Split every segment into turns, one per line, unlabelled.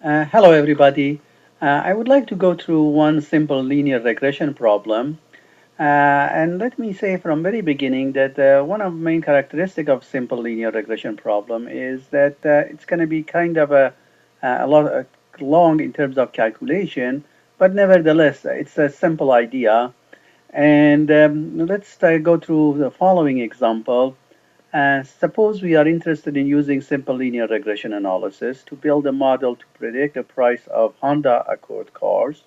Hello, everybody. I would like to go through one simple linear regression problem. And let me say from very beginning that one of the main characteristic of simple linear regression problem is that it's going to be kind of a lot long in terms of calculation, but nevertheless, it's a simple idea. And let's go through the following example. Suppose we are interested in using simple linear regression analysis to build a model to predict the price of Honda Accord cars.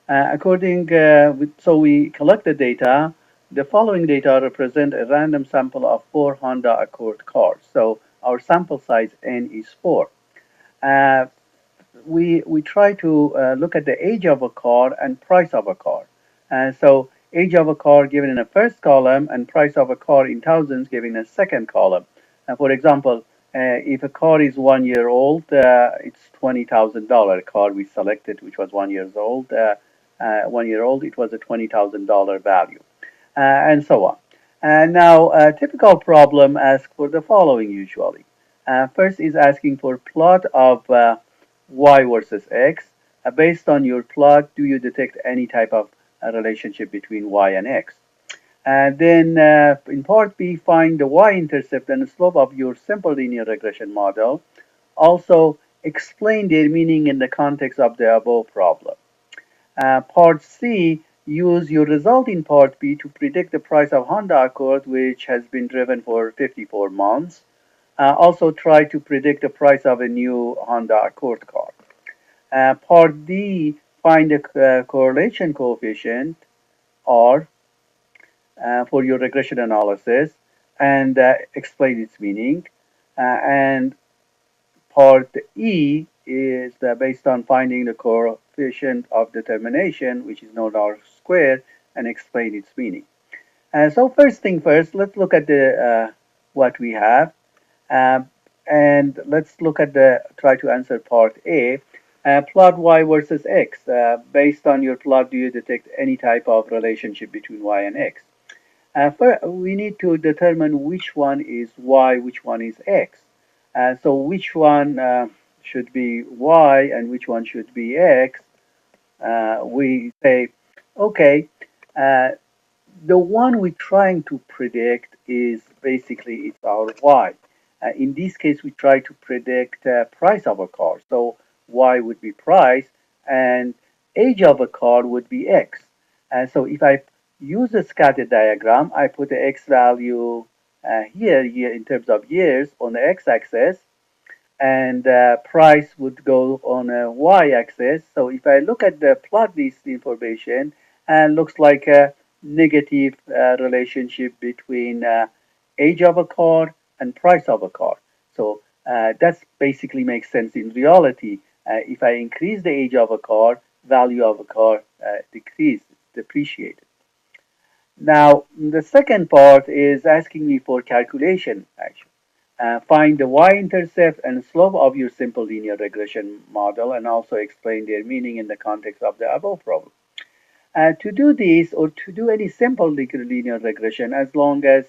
So we collect the data. The following data represent a random sample of 4 Honda Accord cars. So our sample size n is 4. Uh, we try to look at the age of a car and price of a car. So age of a car given in a first column and price of a car in thousands given in a second column. For example, if a car is 1 year old, it's $20,000 car we selected, which was 1 year old. 1 year old, it was a $20,000 value, and so on. And now, a typical problem asks for the following usually. First is asking for plot of y versus x. Based on your plot, do you detect any type of relationship between y and x? And then in part B, find the y-intercept and the slope of your simple linear regression model. Also, explain their meaning in the context of the above problem. Part C, use your result in Part B to predict the price of Honda Accord, which has been driven for 54 months. Also, try to predict the price of a new Honda Accord car. Part D, find the correlation coefficient, R, for your regression analysis and explain its meaning. And Part E is based on finding the coefficient of determination, which is known as R squared, and explain its meaning. So first thing first, let's look at the what we have. Um, and let's look at try to answer part A. Plot y versus x. Based on your plot, do you detect any type of relationship between y and x? First, we need to determine which one is y, which one is x. So which one should be y and which one should be x? We say, okay, uh, the one we're trying to predict is basically it's our y. In this case, we try to predict price of a car. So y would be price, and age of a car would be x. And so if I use a scatter diagram, I put the x value here in terms of years on the x-axis, and price would go on a y-axis. So if I look at the plot this information, and looks like a negative relationship between age of a car and price of a car. So that basically makes sense in reality. If I increase the age of a car, value of a car depreciated. Now, the second part is asking me for calculation action. Find the y-intercept and slope of your simple linear regression model and also explain their meaning in the context of the above problem. To do this or to do any simple linear regression, as long as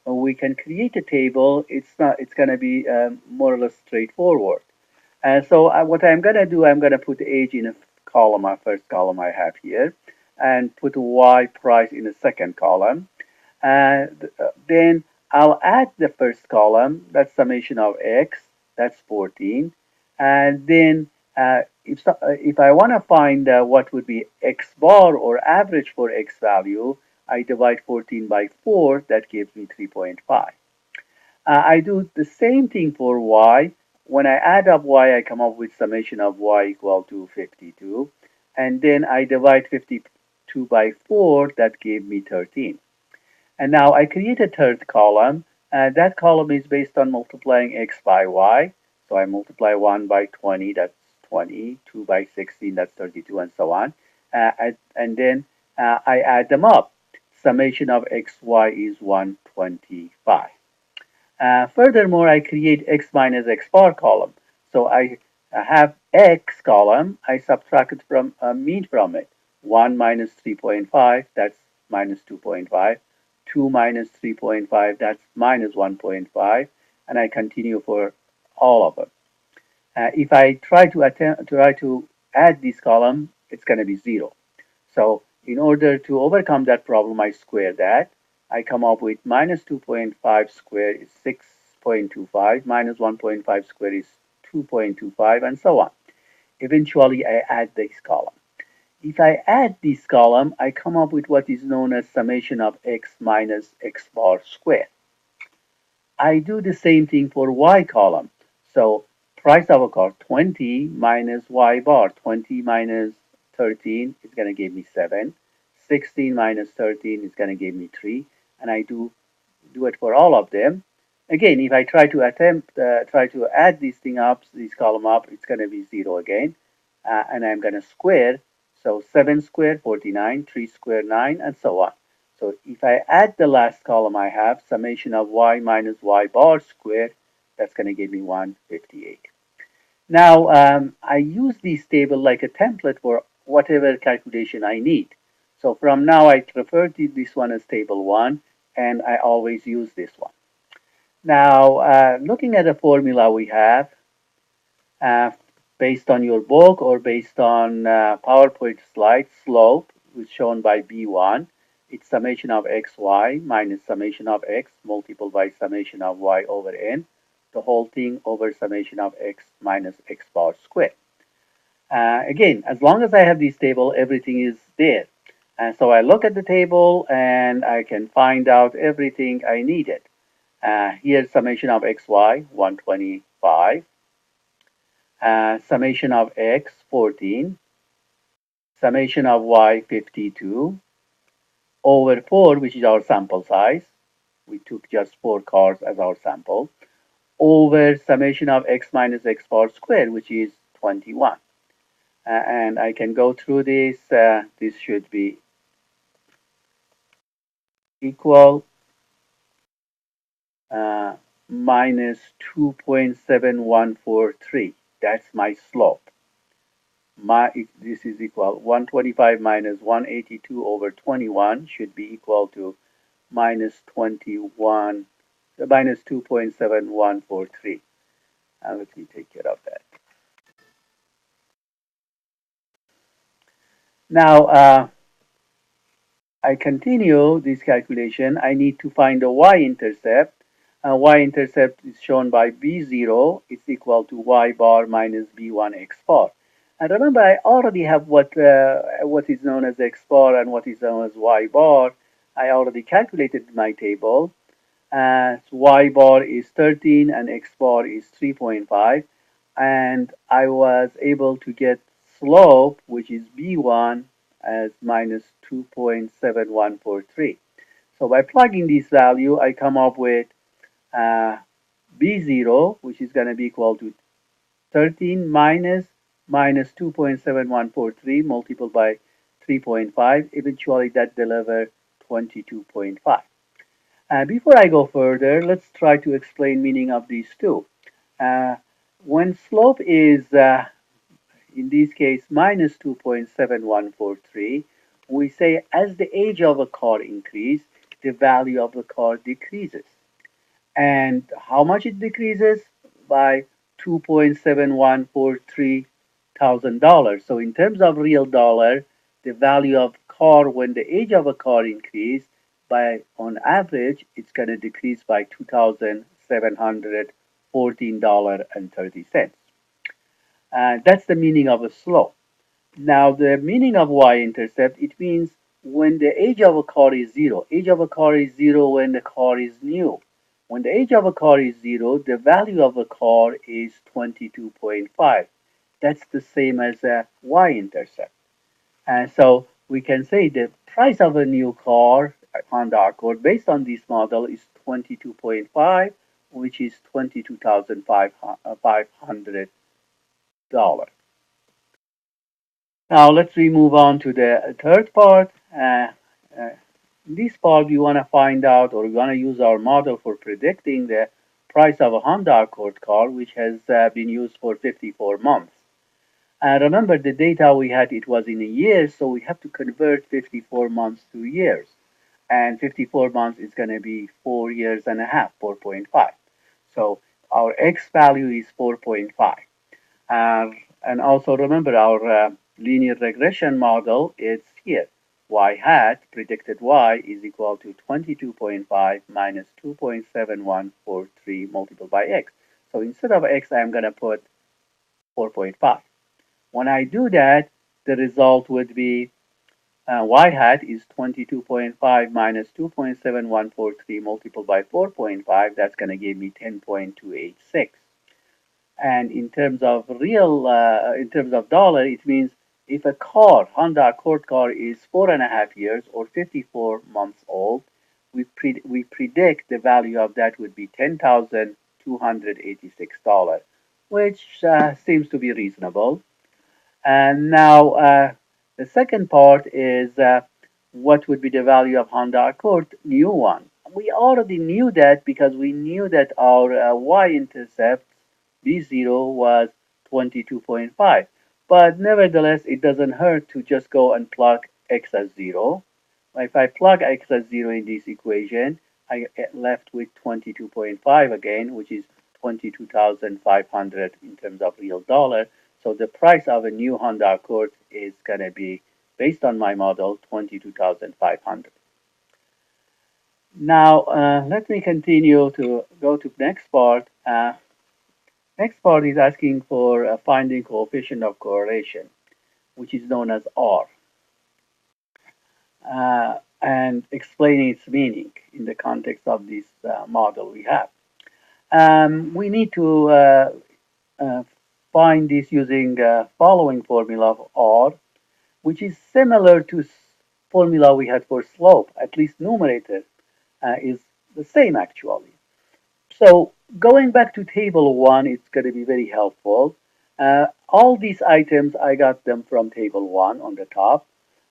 we can create a table, it's going to be more or less straightforward. So what I'm going to do, I'm going to put age in a column, our first column I have here, and put y price in the second column. Then I'll add the first column, that's summation of x, that's 14. And then if I want to find what would be x bar or average for x value, I divide 14 by 4, that gives me 3.5. I do the same thing for y. When I add up y, I come up with summation of y equal to 52. And then I divide 52 by 4, that gave me 13. And now I create a third column. That column is based on multiplying x by y. So I multiply 1 by 20, that's 20, 2 by 16, that's 32, and so on. And then I add them up. Summation of xy is 125. Furthermore, I create x minus x bar column. So I have x column, I subtract it from mean from it. 1 minus 3.5, that's minus 2.5. 2 minus 3.5, that's minus 1.5. And I continue for all of them. If I try to add this column, it's going to be 0. So in order to overcome that problem, I square that. I come up with minus 2.5 squared is 6.25, minus 1.5 squared is 2.25, and so on. Eventually, I add this column. If I add this column, I come up with what is known as summation of x minus x bar squared. I do the same thing for y column. So price of a car 20 minus y bar. 20 minus 13 is going to give me 7. 16 minus 13 is going to give me 3. And I do it for all of them. Again, if I try to add this thing up, this column up, it's going to be 0 again. And I'm going to square. So 7 squared, 49, 3 squared, 9, and so on. So if I add the last column I have, summation of y minus y bar squared, that's going to give me 158. Now, I use this table like a template for whatever calculation I need. So from now, I refer to this one as table 1, and I always use this one. Now, looking at the formula we have, uh, based on your book or based on PowerPoint slide, slope is shown by B1. It's summation of xy minus summation of x multiplied by summation of y over n, the whole thing over summation of x minus x bar squared. Again, as long as I have this table, everything is there. And so I look at the table and I can find out everything I needed. Here's summation of xy, 125. Summation of x, 14. Summation of y, 52. Over 4, which is our sample size. We took just 4 cars as our sample. Over summation of x minus x bar squared, which is 21. And I can go through this. This should be equal minus 2.7143. That's my slope. This is equal 125 minus 182 over 21 should be equal to minus 21 minus 2.7143. Let me take care of that. Now I continue this calculation. I need to find the y-intercept. Y-intercept is shown by B0. It's equal to y bar minus B1 x bar. And remember, I already have what is known as x bar and what is known as y bar. I already calculated my table. So y bar is 13 and x bar is 3.5. And I was able to get slope, which is B1, as minus 2.7143. So by plugging this value, I come up with B0, which is going to be equal to 13 minus 2.7143 multiplied by 3.5. Eventually, that delivers 22.5. Before I go further, let's try to explain meaning of these two. Uh, when slope is in this case minus 2.7143, we say as the age of a car increases, the value of the car decreases. And how much it decreases? By 2.7143 thousand dollars. So in terms of real dollar, the value of car when the age of a car increase by on average, it's going to decrease by $2,714.30. That's the meaning of a slope. Now, the meaning of y-intercept, it means when the age of a car is 0. Age of a car is 0 when the car is new. When the age of a car is 0, the value of a car is 22.5. That's the same as a y-intercept. And so we can say the price of a new car on the Accord based on this model is 22.5, which is $22,500. Now let's move on to the third part. In this part, we want to find out, or we want to use our model for predicting the price of a Honda Accord car, which has been used for 54 months. Remember, the data we had, it was in a year, so we have to convert 54 months to years. And 54 months is going to be 4 years and a half, 4.5. So our x value is 4.5. Uh, and also remember our linear regression model is here. Y hat predicted Y is equal to 22.5 minus 2.7143 multiplied by X. So instead of X, I'm going to put 4.5. When I do that, the result would be Y hat is 22.5 minus 2.7143 multiplied by 4.5. That's going to give me 10.286. And in terms of dollar, it means if a car, Honda Accord car, is 4.5 years or 54 months old, we predict the value of that would be $10,286, which seems to be reasonable. And now the second part is what would be the value of Honda Accord new one. We already knew that because we knew that our y-intercept B0 was 22.5. But nevertheless, it doesn't hurt to just go and plug x as 0. If I plug x as 0 in this equation, I get left with 22.5 again, which is 22,500 in terms of real dollar. So the price of a new Honda Accord is going to be, based on my model, 22,500. Now, let me continue to go to next part. Next part is asking for a finding coefficient of correlation, which is known as R, and explaining its meaning in the context of this model we have. We need to uh, find this using following formula of R, which is similar to formula we had for slope. At least numerator is the same actually. So going back to table one, it's going to be very helpful. All these items, I got them from table one on the top.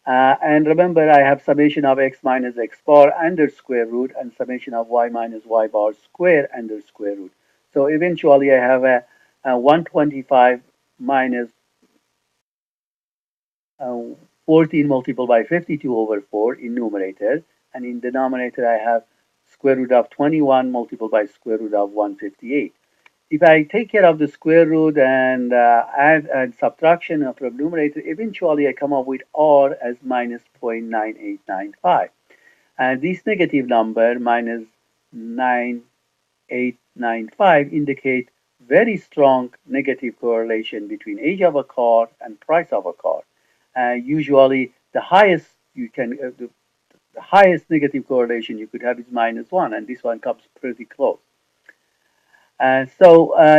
And remember, I have summation of x minus x bar under square root and summation of y minus y bar square under square root. So eventually I have a 125 minus uh, 14 multiplied by 52 over 4 in numerator. And in denominator, I have square root of 21 multiplied by square root of 158. If I take care of the square root and add and subtraction from numerator, eventually I come up with R as minus 0.9895. And this negative number, minus 9895, indicate very strong negative correlation between age of a car and price of a car. Usually the highest the highest negative correlation you could have is -1, and this one comes pretty close. So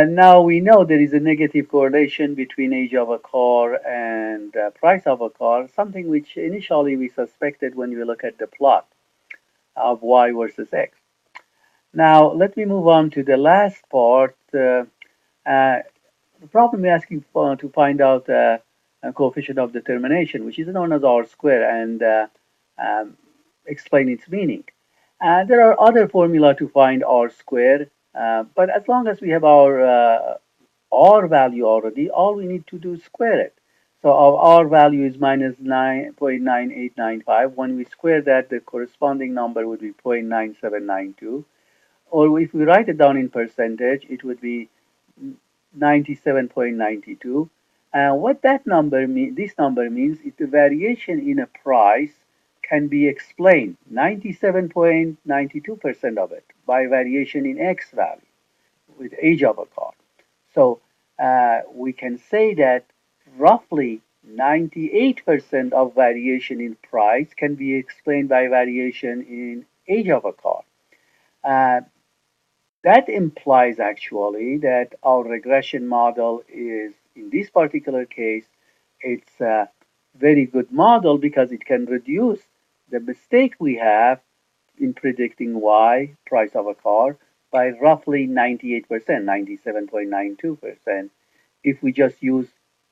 now we know there is a negative correlation between age of a car and price of a car, something which initially we suspected when we look at the plot of y versus x. Now let me move on to the last part. Uh, the problem we're asking for to find out a coefficient of determination, which is known as R square, and um, explain its meaning. There are other formula to find R square, but as long as we have our R value already, all we need to do is square it. So our R value is minus 9.9895. When we square that, the corresponding number would be 0.9792. Or if we write it down in percentage, it would be 97.92. And what that number mean, this number means is the variation in a price can be explained 97.92% of it by variation in X value with age of a car. So we can say that roughly 98% of variation in price can be explained by variation in age of a car. Uh, that implies actually that our regression model is, in this particular case, it's a very good model because it can reduce the mistake we have in predicting Y, price of a car, by roughly 98%, 97.92%, if we just use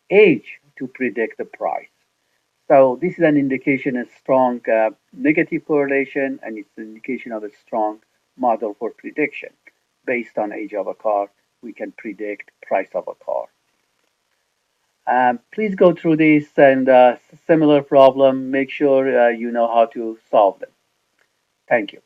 age to predict the price. So this is an indication of strong negative correlation, and it's an indication of a strong model for prediction. Based on age of a car, we can predict price of a car. Please go through this and similar problem. Make sure you know how to solve them. Thank you.